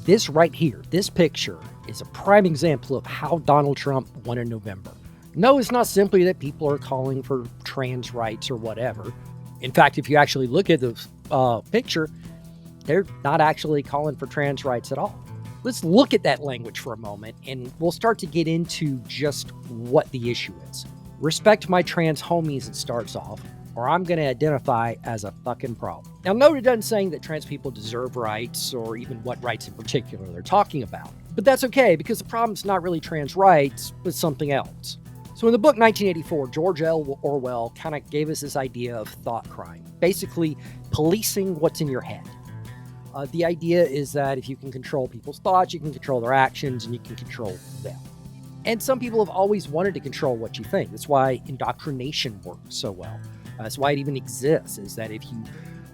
This right here, this picture, is a prime example of how Donald Trump won in November. No, it's not simply that people are calling for trans rights or whatever. In fact, if you actually look at the picture, they're not actually calling for trans rights at all. Let's look at that language for a moment, and we'll start to get into just what the issue is. Respect my trans homies, it starts off, or I'm going to identify as a fucking problem. Now, note it doesn't say that trans people deserve rights or even what rights in particular they're talking about. But that's okay, because the problem's not really trans rights, but something else. So in the book 1984, George L. Orwell kind of gave us this idea of thought crime, basically policing what's in your head. The idea is that if you can control people's thoughts, you can control their actions, and you can control them. And some people have always wanted to control what you think. That's why indoctrination works so well. That's why it even exists, is that if you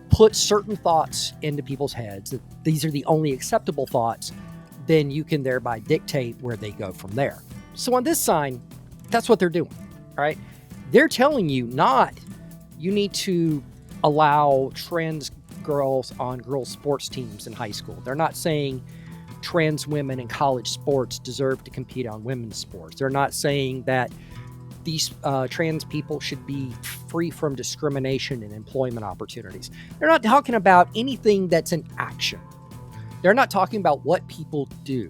put certain thoughts into people's heads, that these are the only acceptable thoughts, then you can thereby dictate where they go from there. So on this sign, that's what they're doing, all right? They're telling you not, you need to allow trans girls on girls' sports teams in high school. They're not saying trans women in college sports deserve to compete on women's sports. They're not saying that these trans people should be free from discrimination and employment opportunities. They're not talking about anything that's an action. They're not talking about what people do.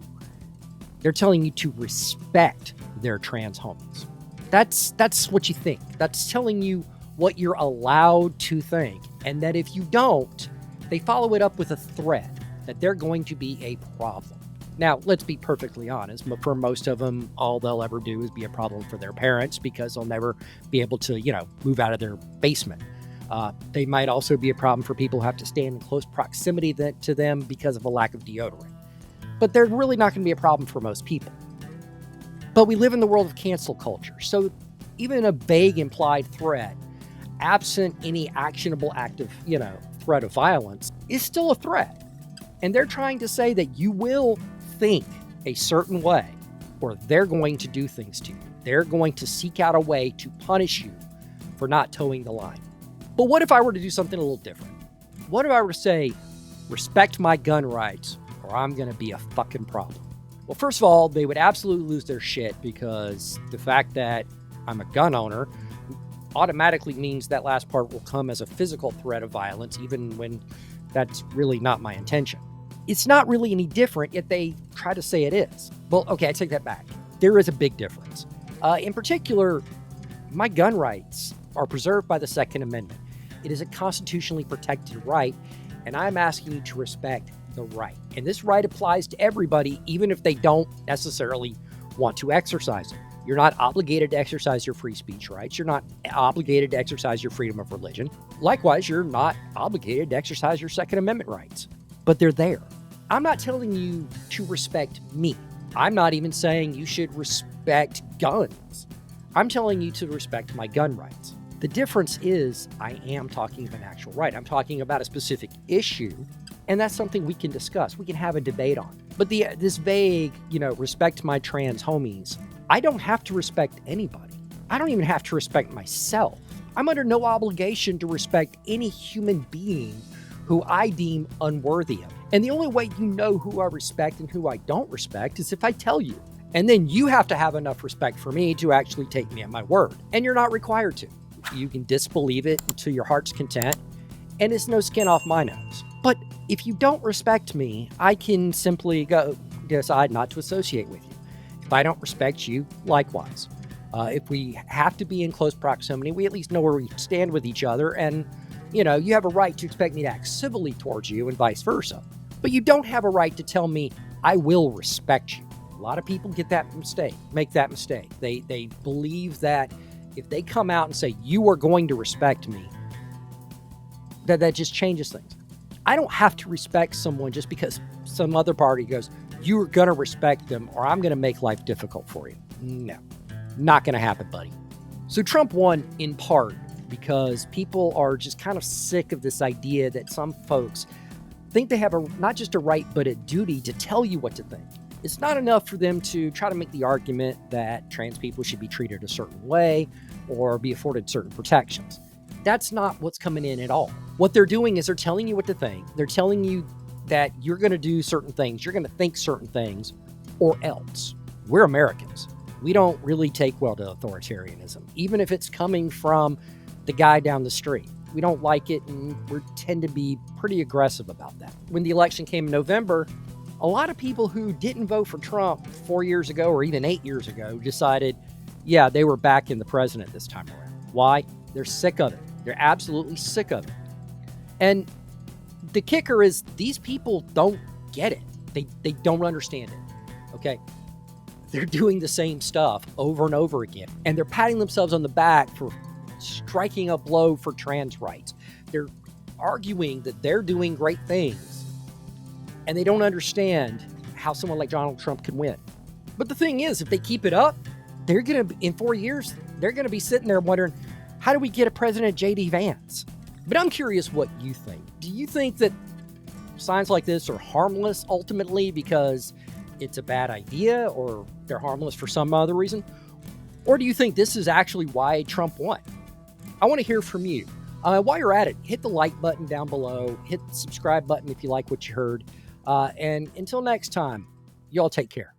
They're telling you to respect their trans homies. That's what you think. That's telling you what you're allowed to think. And that if you don't, they follow it up with a threat that they're going to be a problem. Now, let's be perfectly honest. For most of them, all they'll ever do is be a problem for their parents because they'll never be able to, move out of their basement. They might also be a problem for people who have to stand in close proximity to them because of a lack of deodorant. But they're really not going to be a problem for most people. But we live in the world of cancel culture. So even a vague implied threat, absent any actionable active, threat of violence, is still a threat. And they're trying to say that you will think a certain way, or they're going to do things to you. They're going to seek out a way to punish you for not towing the line. But what if I were to do something a little different? What if I were to say, respect my gun rights, or I'm going to be a fucking problem? Well, first of all, they would absolutely lose their shit, because the fact that I'm a gun owner automatically means that last part will come as a physical threat of violence, even when that's really not my intention. It's not really any different, yet they try to say it is. Well, okay, I take that back. There is a big difference. In particular, my gun rights are preserved by the Second Amendment. It is a constitutionally protected right, and I'm asking you to respect the right. And this right applies to everybody, even if they don't necessarily want to exercise it. You're not obligated to exercise your free speech rights. You're not obligated to exercise your freedom of religion. Likewise, you're not obligated to exercise your Second Amendment rights. But they're there. I'm not telling you to respect me. I'm not even saying you should respect guns. I'm telling you to respect my gun rights. The difference is I am talking of an actual right. I'm talking about a specific issue, and that's something we can discuss. We can have a debate on. But this vague, respect my trans homies, I don't have to respect anybody. I don't even have to respect myself. I'm under no obligation to respect any human being who I deem unworthy of. And the only way you know who I respect and who I don't respect is if I tell you. And then you have to have enough respect for me to actually take me at my word. And you're not required to. You can disbelieve it to your heart's content, and it's no skin off my nose. But if you don't respect me, I can simply decide not to associate with you. If I don't respect you, likewise. If we have to be in close proximity, we at least know where we stand with each other, and you have a right to expect me to act civilly towards you and vice versa. But you don't have a right to tell me I will respect you. A lot of people make that mistake. They believe that if they come out and say you are going to respect me, that just changes things. I don't have to respect someone just because some other party goes, you're going to respect them or I'm going to make life difficult for you. No, not going to happen, buddy. So Trump won in part because people are just kind of sick of this idea that some folks think they have not just a right, but a duty to tell you what to think. It's not enough for them to try to make the argument that trans people should be treated a certain way or be afforded certain protections. That's not what's coming in at all. What they're doing is they're telling you what to think. They're telling you that you're going to do certain things, you're going to think certain things, or else. We're Americans. We don't really take well to authoritarianism, even if it's coming from the guy down the street. We don't like it, and we tend to be pretty aggressive about that. When the election came in November, a lot of people who didn't vote for Trump 4 years ago or even 8 years ago decided, yeah, they were backing the president this time around. Why? They're sick of it. They're absolutely sick of it. And the kicker is these people don't get it. They don't understand it. Okay? They're doing the same stuff over and over again. And they're patting themselves on the back for striking a blow for trans rights. They're arguing that they're doing great things. And they don't understand how someone like Donald Trump can win. But the thing is, if they keep it up, they're going to, in 4 years, they're going to be sitting there wondering, how do we get a President J.D. Vance? But I'm curious what you think. Do you think that signs like this are harmless ultimately because it's a bad idea, or they're harmless for some other reason? Or do you think this is actually why Trump won? I want to hear from you. While you're at it, hit the like button down below, hit the subscribe button if you like what you heard. And until next time, y'all take care.